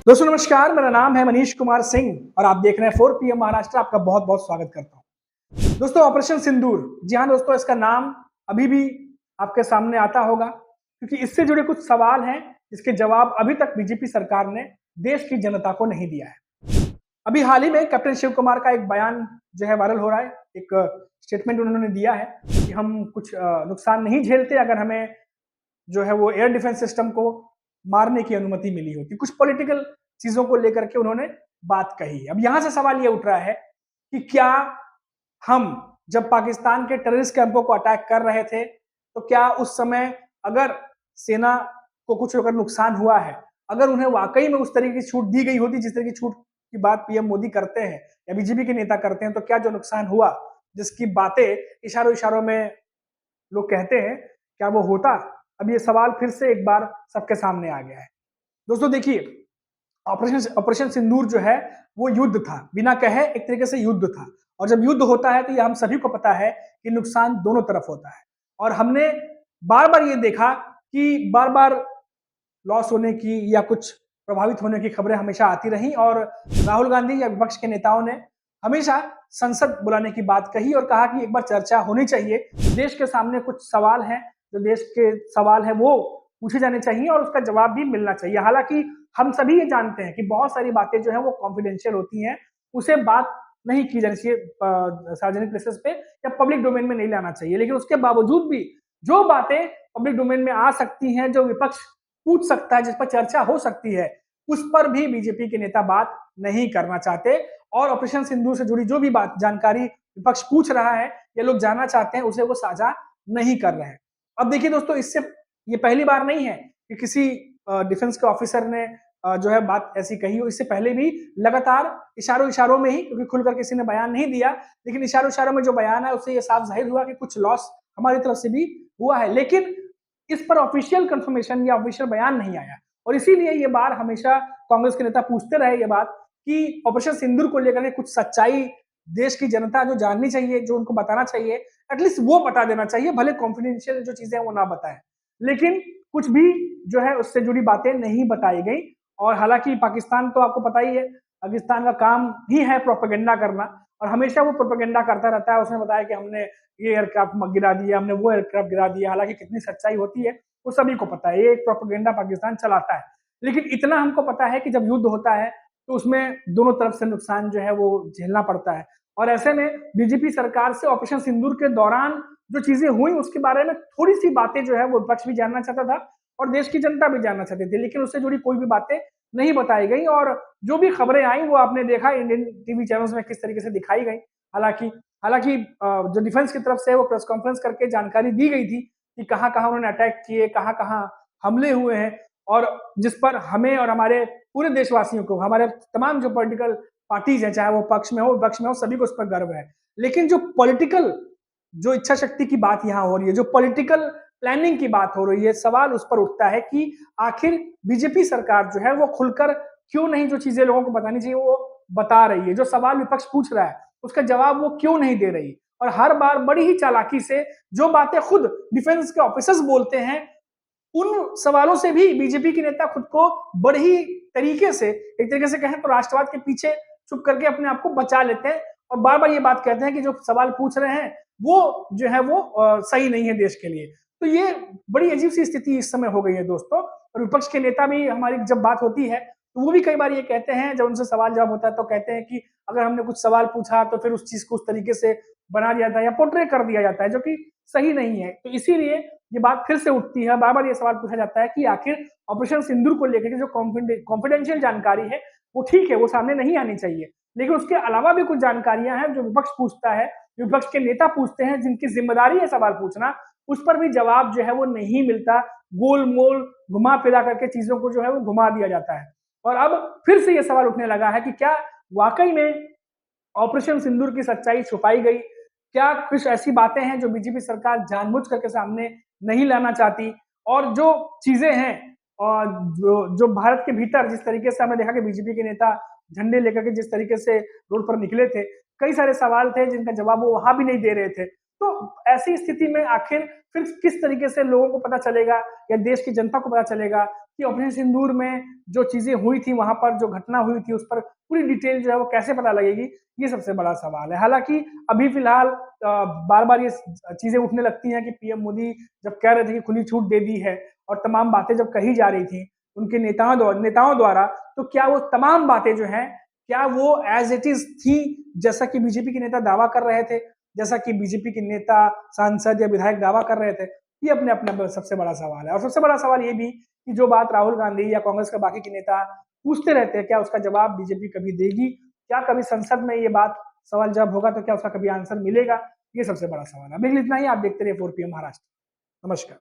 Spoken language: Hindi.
दोस्तों नमस्कार, मेरा नाम है मनीष कुमार सिंह और आप देख रहे हैं 4 PM महाराष्ट्र। आपका बहुत बहुत स्वागत करता हूं। दोस्तों ऑपरेशन सिंदूर, जी हाँ दोस्तों, इसका नाम अभी भी आपके सामने आता होगा क्योंकि इससे जुड़े कुछ सवाल हैं जिसके जवाब अभी तक बीजेपी सरकार ने देश की जनता को नहीं दिया है। अभी हाल ही में कैप्टन शिव कुमार का एक बयान जो है वायरल हो रहा है। एक स्टेटमेंट उन्होंने दिया है कि हम कुछ नुकसान नहीं झेलते अगर हमें जो है वो एयर डिफेंस सिस्टम को मारने की अनुमति मिली होती। कुछ पॉलिटिकल चीजों को लेकर के उन्होंने बात कही। अब यहां से सवाल ये उठ रहा है कि क्या हम जब पाकिस्तान के टेररिस्ट कैंपों को अटैक कर रहे थे तो क्या उस समय अगर सेना को कुछ अगर नुकसान हुआ है, अगर उन्हें वाकई में उस तरीके की छूट दी गई होती जिस तरह की छूट की बात पीएम मोदी करते हैं या बीजेपी के नेता करते हैं, तो क्या जो नुकसान हुआ जिसकी बातें इशारों इशारों में लोग कहते हैं, क्या वो होता? अब ये सवाल फिर से एक बार सबके सामने आ गया है। दोस्तों देखिए, ऑपरेशन ऑपरेशन सिंदूर जो है वो युद्ध था, बिना कहे एक तरीके से युद्ध था। और जब युद्ध होता है तो ये हम सभी को पता है कि नुकसान दोनों तरफ होता है। और हमने बार बार ये देखा कि बार बार लॉस होने की या कुछ प्रभावित होने की खबरें हमेशा आती रही और राहुल गांधी या विपक्ष के नेताओं ने हमेशा संसद बुलाने की बात कही और कहा कि एक बार चर्चा होनी चाहिए। देश के सामने कुछ सवाल हैं, जो देश के सवाल है वो पूछे जाने चाहिए और उसका जवाब भी मिलना चाहिए। हालांकि हम सभी ये जानते हैं कि बहुत सारी बातें जो है वो कॉन्फिडेंशियल होती हैं, उसे बात नहीं की जानी चाहिए सार्वजनिक प्लेसेस पे या पब्लिक डोमेन में नहीं लाना चाहिए। लेकिन उसके बावजूद भी जो बातें पब्लिक डोमेन में आ सकती हैं, जो विपक्ष पूछ सकता है, जिस पर चर्चा हो सकती है, उस पर भी बीजेपी के नेता बात नहीं करना चाहते। और ऑपरेशन सिंदूर से जुड़ी जो भी बात जानकारी विपक्ष पूछ रहा है या लोग जानना चाहते हैं, उसे वो साझा नहीं कर रहे हैं। अब देखिए दोस्तों, इससे ये पहली बार नहीं है कि किसी डिफेंस के ऑफिसर ने जो है बात ऐसी कही हो। इससे पहले भी लगातार इशारों इशारों में ही, क्योंकि खुलकर किसी ने बयान नहीं दिया, लेकिन इशारों इशारों में जो बयान है उससे ये साफ जाहिर हुआ कि कुछ लॉस हमारी तरफ से भी हुआ है। लेकिन इस पर ऑफिशियल कंफर्मेशन या ऑफिशियल बयान नहीं आया और इसीलिए ये बार हमेशा कांग्रेस के नेता पूछते रहे ये बात कि ऑपरेशन सिंदूर को लेकर के कुछ सच्चाई देश की जनता जो जाननी चाहिए, जो उनको बताना चाहिए, एटलीस्ट वो बता देना चाहिए, भले कॉन्फिडेंशियल जो चीजें हैं वो ना बताएं। लेकिन कुछ भी जो है उससे जुड़ी बातें नहीं बताई गई। और हालांकि पाकिस्तान तो आपको पता ही है, पाकिस्तान का काम ही है प्रोपेगेंडा करना और हमेशा वो प्रोपेगेंडा करता रहता है। उसने बताया कि हमने ये एयरक्राफ्ट गिरा दिया, हमने वो एयरक्राफ्ट गिरा दिया। हालांकि कितनी सच्चाई होती है वो सभी को पता है, ये एक प्रोपेगेंडा पाकिस्तान चलाता है। लेकिन इतना हमको पता है कि जब युद्ध होता है तो उसमें दोनों तरफ से नुकसान जो है वो झेलना पड़ता है। और ऐसे में बीजेपी सरकार से ऑपरेशन सिंदूर के दौरान जो चीजें हुई उसके बारे में थोड़ी सी बातें जो है वो विपक्ष भी जानना चाहता था और देश की जनता भी जानना चाहती थी, लेकिन उससे जुड़ी कोई भी बातें नहीं बताई गई। और जो भी खबरें आई वो आपने देखा इंडियन टीवी चैनल्स में किस तरीके से दिखाई गई। हालांकि हालांकि जो डिफेंस की तरफ से वो प्रेस कॉन्फ्रेंस करके जानकारी दी गई थी कि कहाँ कहाँ उन्होंने अटैक किए, कहाँ कहाँ हमले हुए हैं, और जिस पर हमें और हमारे पूरे देशवासियों को, हमारे तमाम जो पॉलिटिकल पार्टीज हैं, चाहे वो पक्ष में हो विपक्ष में हो, सभी को उस पर गर्व है। लेकिन जो पॉलिटिकल जो इच्छा शक्ति की बात यहाँ हो रही है, जो पॉलिटिकल प्लानिंग की बात हो रही है, सवाल उस पर उठता है कि आखिर बीजेपी सरकार जो है वो खुलकर क्यों नहीं जो चीजें लोगों को बतानी चाहिए वो बता रही है। जो सवाल विपक्ष पूछ रहा है उसका जवाब वो क्यों नहीं दे रही, और हर बार बड़ी ही चालाकी से जो बातें खुद डिफेंस के ऑफिसर्स बोलते हैं उन सवालों से भी बीजेपी के नेता खुद को बड़े ही तरीके से, एक तरीके से कहें तो राष्ट्रवाद के पीछे छुप करके अपने आप को बचा लेते हैं और बार बार ये बात कहते हैं कि जो सवाल पूछ रहे हैं वो जो है वो सही नहीं है देश के लिए। तो ये बड़ी अजीब सी स्थिति इस समय हो गई है दोस्तों। और विपक्ष के नेता भी, हमारी जब बात होती है तो वो भी कई बार ये कहते हैं, जब उनसे सवाल जवाब होता है तो कहते हैं कि अगर हमने कुछ सवाल पूछा तो फिर उस चीज को उस तरीके से बना दिया जाता है या पोर्ट्रे कर दिया जाता है, जो कि सही नहीं है। तो इसीलिए ये बात फिर से उठती है, बार बार ये सवाल पूछा जाता है कि आखिर ऑपरेशन सिंदूर को लेकर के जो कॉन्फिडेंशियल जानकारी है वो ठीक है, वो सामने नहीं आनी चाहिए, लेकिन उसके अलावा भी कुछ जानकारियां हैं जो विपक्ष पूछता है, विपक्ष के नेता पूछते हैं, जिनकी जिम्मेदारी है सवाल पूछना, उस पर भी जवाब जो है वो नहीं मिलता। गोल मोल घुमा फिरा करके चीजों को जो है वो घुमा दिया जाता है। और अब फिर से ये सवाल उठने लगा है कि क्या वाकई में ऑपरेशन सिंदूर की सच्चाई छुपाई गई? क्या कुछ ऐसी बातें हैं जो बीजेपी सरकार जानबूझ करके सामने नहीं लाना चाहती? और जो चीजें हैं और जो भारत के भीतर जिस तरीके से हमने देखा कि बीजेपी के नेता झंडे लेकर के जिस तरीके से रोड पर निकले थे, कई सारे सवाल थे जिनका जवाब वो वहां भी नहीं दे रहे थे। तो ऐसी स्थिति में आखिर फिर किस तरीके से लोगों को पता चलेगा या देश की जनता को पता चलेगा कि ऑपरेशन सिंदूर में जो चीजें हुई थी, वहां पर जो घटना हुई थी, उस पर पूरी डिटेल जो है वो कैसे पता लगेगी, ये सबसे बड़ा सवाल है। हालांकि अभी फिलहाल बार बार ये चीजें उठने लगती हैं कि पीएम मोदी जब कह रहे थे कि खुली छूट दे दी है और तमाम बातें जब कही जा रही थी उनके नेताओं द्वारा, तो क्या वो तमाम बातें जो हैं क्या वो एज इट इज थी, जैसा कि बीजेपी के नेता दावा कर रहे थे, जैसा कि बीजेपी के नेता, सांसद या विधायक दावा कर रहे थे? ये अपने अपने सबसे बड़ा सवाल है। और सबसे बड़ा सवाल ये भी कि जो बात राहुल गांधी या कांग्रेस के बाकी के नेता पूछते रहते हैं, क्या उसका जवाब बीजेपी कभी देगी? क्या कभी संसद में ये बात सवाल जब होगा तो क्या उसका कभी आंसर मिलेगा? ये सबसे बड़ा सवाल है। अभी इतना ही, आप देखते रहिए 4 PM महाराष्ट्र। नमस्कार।